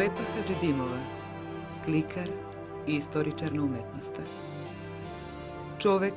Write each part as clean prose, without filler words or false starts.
Клепа Хаджидимова, сликар и историчар на уметноста. Човек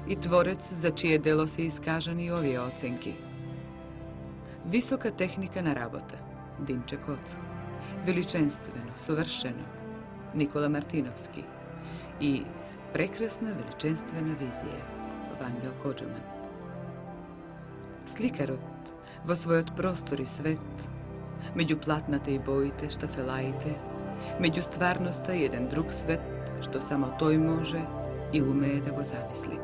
и творец за чие дело се искажани овие оценки. Висока техника на работа, Димче Коцо. Величенствено, совршено, Никола Мартиновски. И прекрасна величенствена визија, Вангел Коџуман. Сликарот во својот простор и свет, меѓу платната и боите, штафелаите, меѓу стварноста и еден друг свет, што само тој може и умее да го замисли.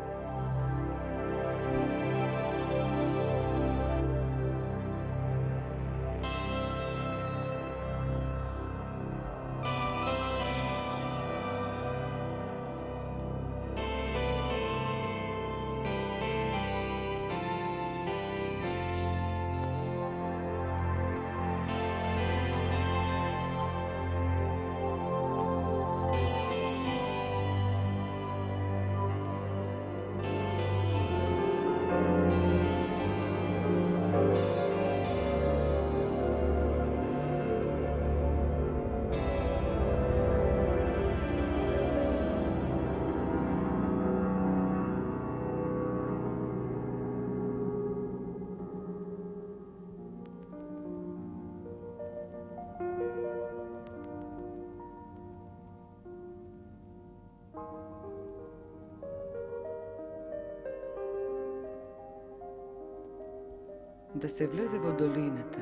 Да се влезе во долината,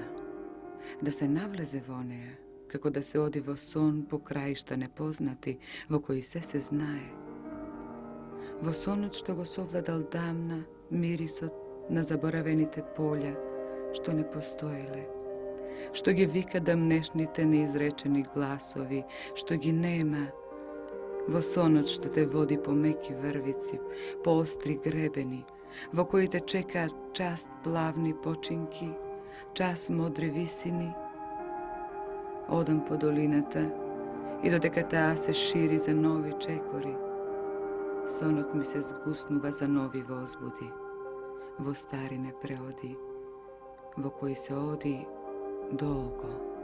да се навлезе во неа, како да се оди во сон по краишта непознати, во кои се знае. Во сонот што го совладал дамна мирисот на заборавените полја, што не постоеле, што ги вика дамнешните неизречени гласови, што ги нема, во сонот што те води по меки врвици, по остри гребени, во кои те чекаат част плавни починки, час модри висини. Одам по долината и додека таа се шири за нови чекори, сонот ми се згуснува за нови возбуди, во стари непреоди, во кои се оди долго.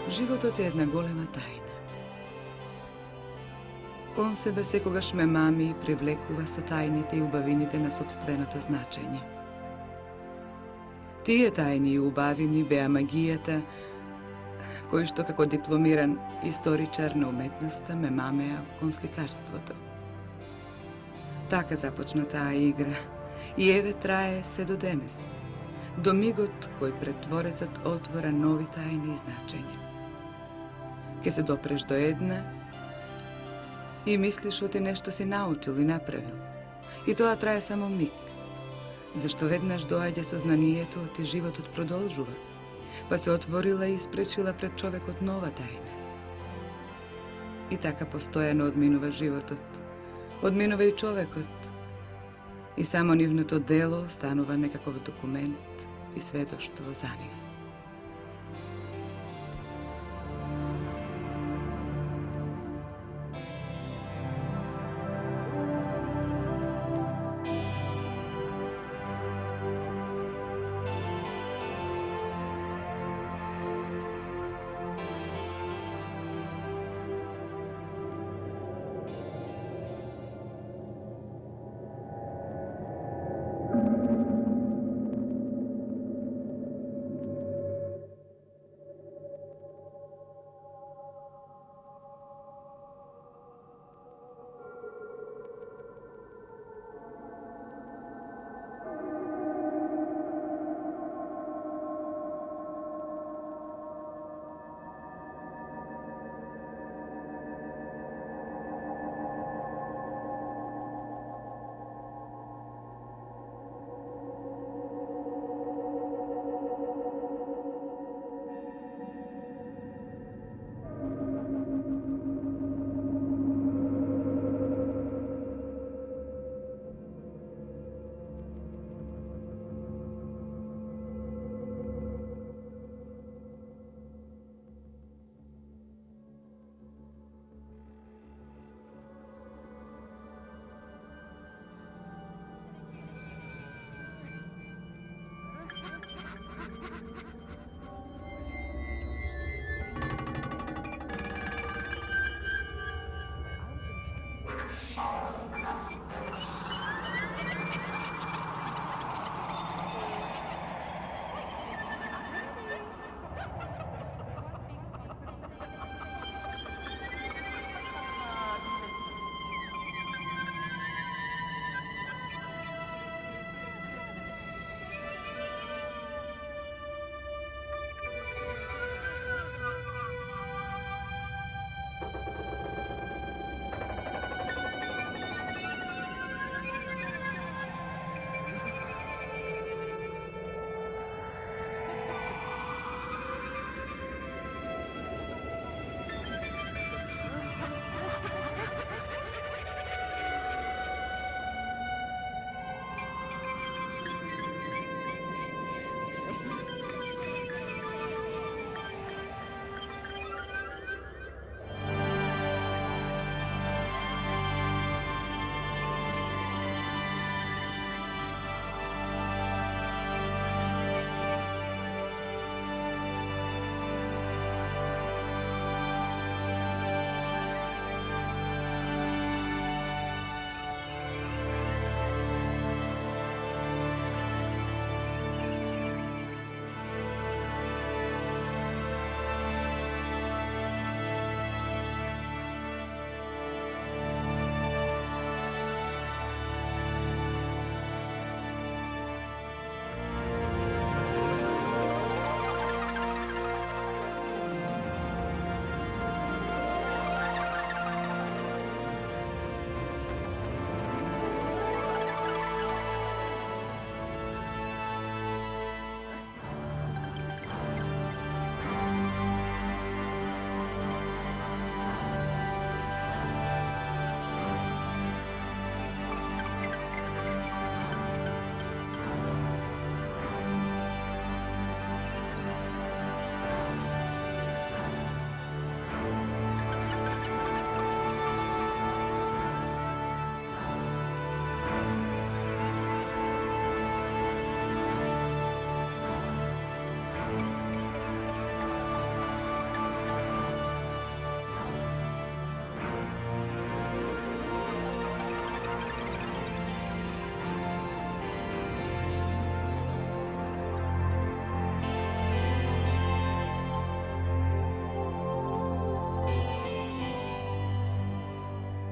Животот е една голема тајна. Кон себе секогаш ме мами и привлекува со тајните и убавините на сопственото значење. Тие тајни и убавини беа магијата кој што како дипломиран историчар на уметноста ме мамеа кон сликарството. Така започна таа игра и еве трае се до денес, до мигот кој пред Творецот отвора нови тајни и значења. Ке се допреш до една и мислиш оти нешто си научил и направил. И тоа трае само миг, зашто веднаш доаѓа сознанието оти животот продолжува, па се отворила и испречила пред човекот нова тајна. И така постојано одминува животот, одминува и човекот, и само нивното дело станува некаков документ и сведоштво за нив.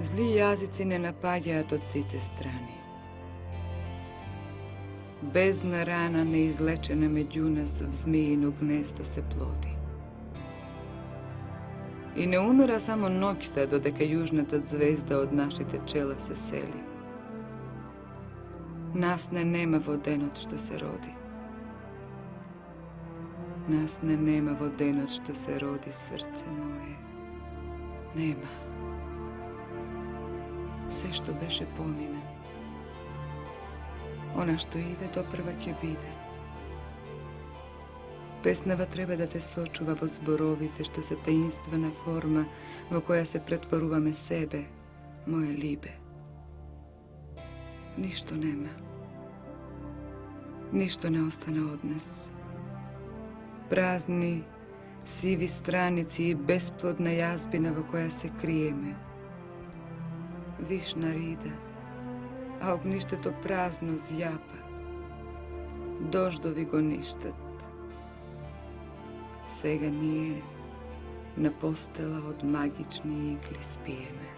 Zli jazici ne napajat od cite strani. Bezdna rana neizlečena među nas v zmijino gnezdo se plodi. I ne umira samo nokta dodeka južnata zvezda od našite čela se seli. Nas ne nema vodenot što se rodi. Nas ne nema vodenot što se rodi, srce moje. Nema. Sve što beše pomine. Ona što ide, doprvak je bide. Pesnava treba da te sočuva vo zborovite, što se tajinstvena forma vo koja se pretvoruvame sebe, moje libe. Ništo nema. Ništo ne ostane od nas. Prazni, sivi stranici i besplodna jazbina vo koja se krijeme. Višna rida, a ognište to prazno zjapa. Doždovi go ništat. Sega nije na postela od magični igli spijeme.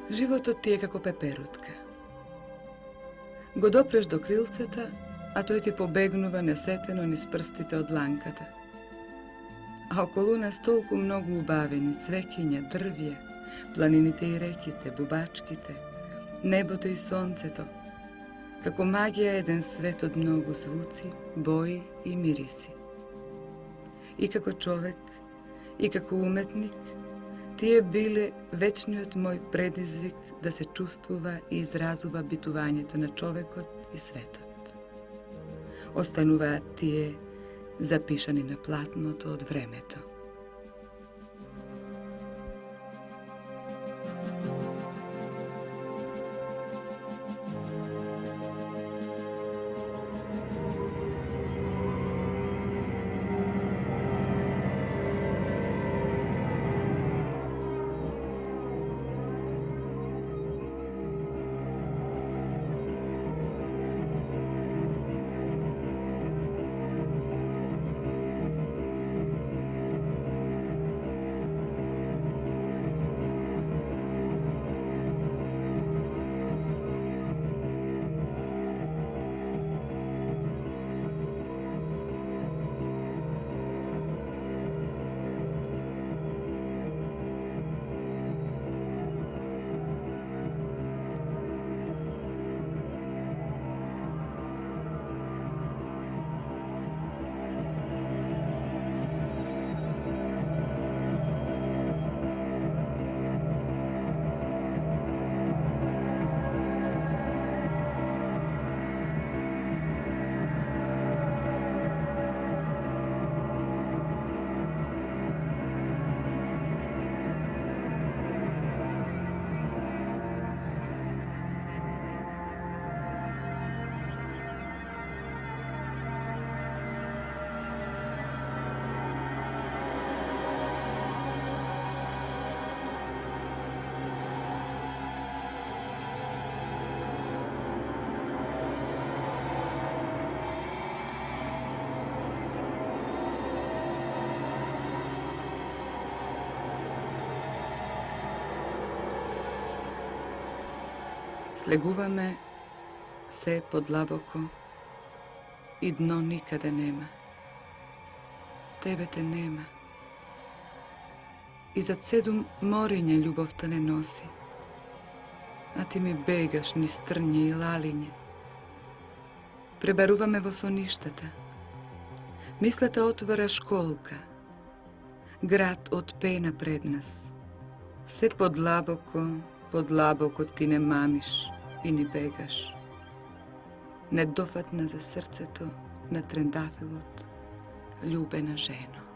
Život ti je kako peperutka. Go dopreš do krilceta, a to ti pobegnuva neseteno niz prstite od lankata. A okolo nas toliko mnogo ubaveni, cvekinje, drvje, planinite i rekite, bubačkite, neboto i sonceto, kako magija jedan svet od mnogo zvuci, boji i mirisi. I kako čovek, i kako umetnik, ti je bile večniot moj predizvik da se čustvuva i izrazuva bituvanjeto na čovekot i svetot. Ostanuva ti je zapišani na platnoto od vremeto. Слегуваме се подлабоко и дно никаде нема. Тебе те нема. И зад 7 мориња љубовта не носи. А ти ми бегаш низ трње и лалиње. Пребаруваме во соништата. Мислата отвора школка. Град од пена пред нас. Се подлабоко ти не мамиш и ни бегаш. Недофатна за срцето на трендафилот, љубена жено.